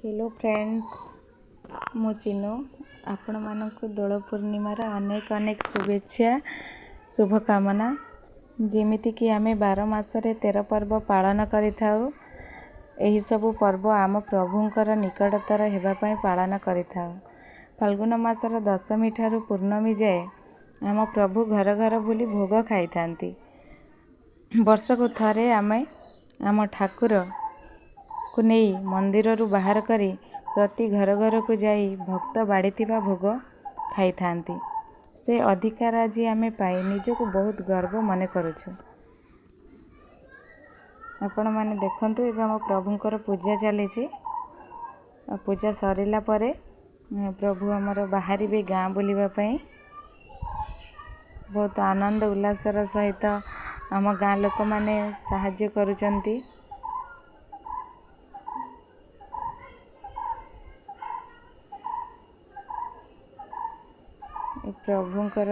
Hello friends, मु चिनु आपण मानक दोल पूर्णिमार अनेक अनेक शुभेच्छा शुभकामना। जेमिति कि आमे 12 मासरे 13 पर्व पालन करिथाउ। एही सबु पर्व आम प्रभुंकर निकटतर हेबापई पालन करिथाउ। फाल्गुन मासर दशमी ठारू पूर्णमी जाए आम प्रभु घर घर बुली भोग खाइथांती। वर्षको थरे आमे आम ठाकुर को नहीं मंदिर रु बाहर करी प्रति घर घर को जाई भक्त बाड़ीथिबा भोग खाई थांती। से अधिकार आज आमे पाई निजको बहुत गर्व मने करुछु। आपण माने देखंतु एबे हम प्रभुंकर पूजा चलीछि। पूजा सरिला परे प्रभु हमर बाहरी भी गाँ बुलिबा पई बहुत आनंद उल्लासर सहित आम गाँ लोक माने साहाय्य करुचंती। प्रभुंकर